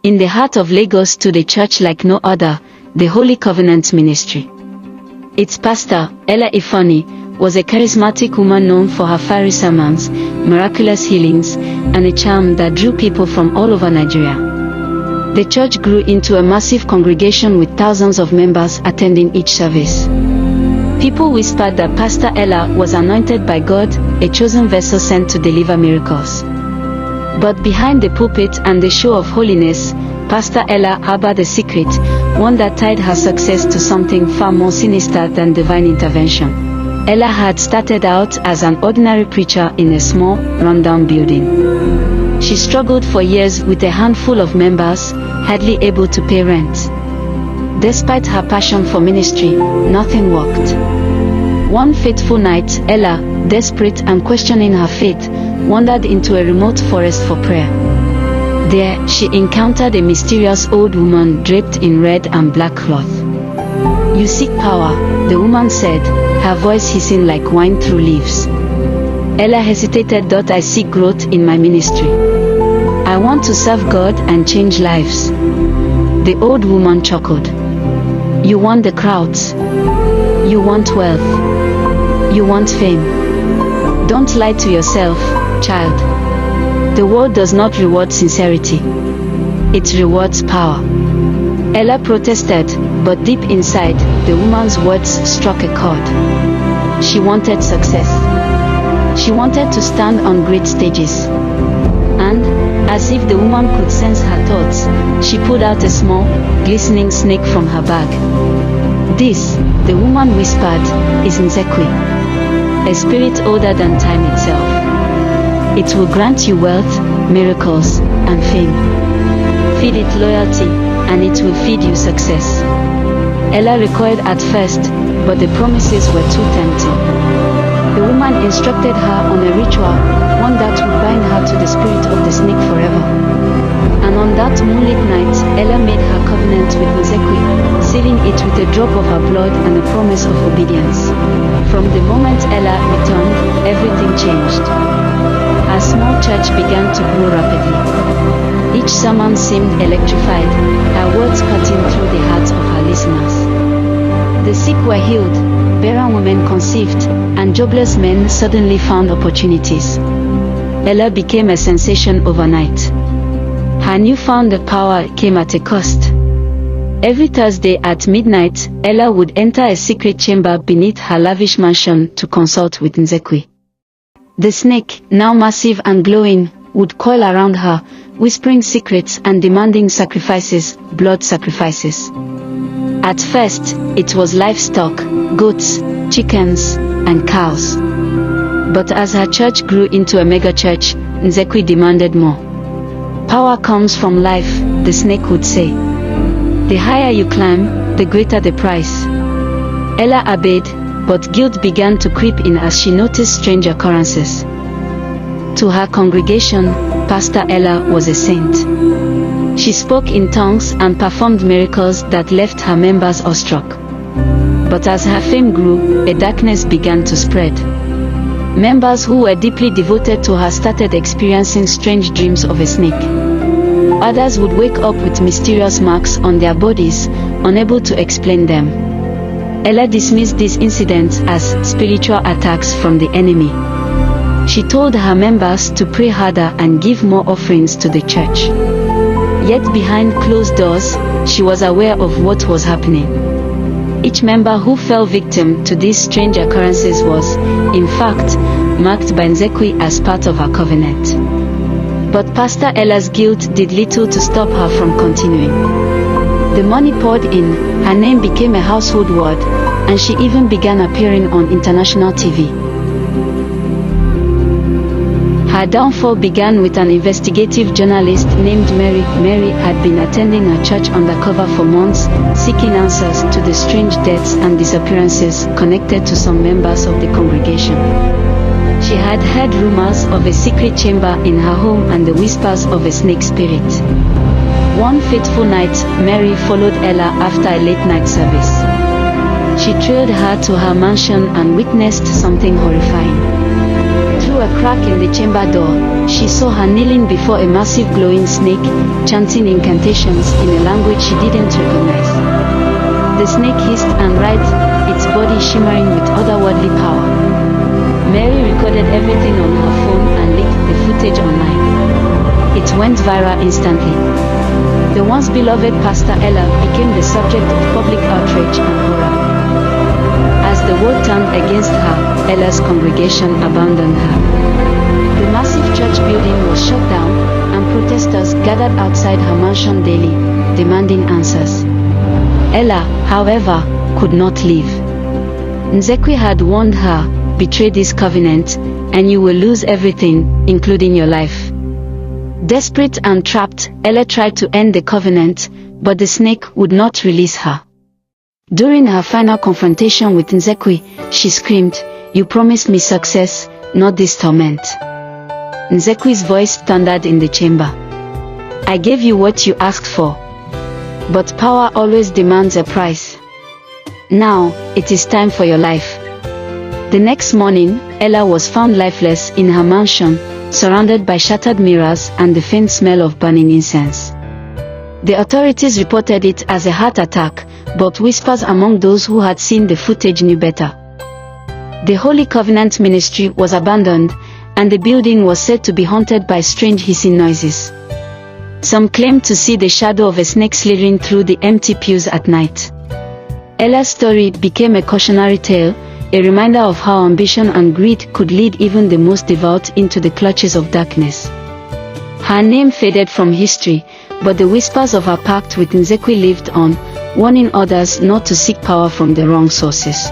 In the heart of Lagos stood a church like no other, the Holy Covenant Ministry. Its pastor, Ella Ifeanyi, was a charismatic woman known for her fiery sermons, miraculous healings, and a charm that drew people from all over Nigeria. The church grew into a massive congregation with thousands of members attending each service. People whispered that Pastor Ella was anointed by God, a chosen vessel sent to deliver miracles. But behind the pulpit and the show of holiness, Pastor Ella harbored a secret, one that tied her success to something far more sinister than divine intervention. Ella had started out as an ordinary preacher in a small, rundown building. She struggled for years with a handful of members, hardly able to pay rent. Despite her passion for ministry, nothing worked. One fateful night, Ella, desperate and questioning her faith, wandered into a remote forest for prayer. There, she encountered a mysterious old woman draped in red and black cloth. "You seek power," the woman said, her voice hissing like wine through leaves. Ella hesitated. "I seek growth in my ministry. I want to serve God and change lives." The old woman chuckled. "You want the crowds. You want wealth. You want fame. Don't lie to yourself, child. The world does not reward sincerity. It rewards power." Ella protested, but deep inside, the woman's words struck a chord. She wanted success. She wanted to stand on great stages. And, as if the woman could sense her thoughts, she pulled out a small, glistening snake from her bag. "This," the woman whispered, "is Nzekwe, a spirit older than time itself. It will grant you wealth, miracles, and fame. Feed it loyalty, and it will feed you success." Ella recoiled at first, but the promises were too tempting. The woman instructed her on a ritual, one that would bind her to the spirit of the snake forever. And on that moonlit night, Ella made her covenant with Nzekwe, sealing it with a drop of her blood and a promise of obedience. From the moment Ella returned, everything changed. Her small church began to grow rapidly. Each sermon seemed electrified, her words cutting through the hearts of her listeners. The sick were healed, barren women conceived, and jobless men suddenly found opportunities. Ella became a sensation overnight. Her newfound power came at a cost. Every Thursday at midnight, Ella would enter a secret chamber beneath her lavish mansion to consult with Nzekwe. The snake, now massive and glowing, would coil around her, whispering secrets and demanding sacrifices, blood sacrifices. At first, it was livestock, goats, chickens, and cows. But as her church grew into a mega-church, Nzekwe demanded more. "Power comes from life," the snake would say. "The higher you climb, the greater the price." Ella obeyed, but guilt began to creep in as she noticed strange occurrences. To her congregation, Pastor Ella was a saint. She spoke in tongues and performed miracles that left her members awestruck. But as her fame grew, a darkness began to spread. Members who were deeply devoted to her started experiencing strange dreams of a snake. Others would wake up with mysterious marks on their bodies, unable to explain them. Ella dismissed these incidents as spiritual attacks from the enemy. She told her members to pray harder and give more offerings to the church. Yet behind closed doors, she was aware of what was happening. Each member who fell victim to these strange occurrences was, in fact, marked by Nzekwe as part of her covenant. But Pastor Ella's guilt did little to stop her from continuing. The money poured in, her name became a household word, and she even began appearing on international TV. Her downfall began with an investigative journalist named Mary. Mary had been attending her church undercover for months, seeking answers to the strange deaths and disappearances connected to some members of the congregation. She had heard rumors of a secret chamber in her home and the whispers of a snake spirit. One fateful night, Mary followed Ella after a late-night service. She trailed her to her mansion and witnessed something horrifying. Through a crack in the chamber door, she saw her kneeling before a massive glowing snake, chanting incantations in a language she didn't recognize. The snake hissed and writhed, its body shimmering with otherworldly power. Mary recorded everything on her phone and leaked the footage online. It went viral instantly. The once beloved Pastor Ella became the subject of public outrage and horror. As the world turned against her, Ella's congregation abandoned her. The massive church building was shut down, and protesters gathered outside her mansion daily, demanding answers. Ella, however, could not leave. Nzekwe had warned her, "Betray this covenant, and you will lose everything, including your life." Desperate and trapped, Ella tried to end the covenant, but the snake would not release her. During her final confrontation with Nzekwe, she screamed, "You promised me success, not this torment." Nzekwe's voice thundered in the chamber. "I gave you what you asked for. But power always demands a price. Now, it is time for your life." The next morning, Ella was found lifeless in her mansion, surrounded by shattered mirrors and the faint smell of burning incense. The authorities reported it as a heart attack, but whispers among those who had seen the footage knew better. The Holy Covenant Ministry was abandoned, and the building was said to be haunted by strange hissing noises. Some claimed to see the shadow of a snake slithering through the empty pews at night. Ella's story became a cautionary tale, a reminder of how ambition and greed could lead even the most devout into the clutches of darkness. Her name faded from history, but the whispers of her pact with Nzekwe lived on, warning others not to seek power from the wrong sources.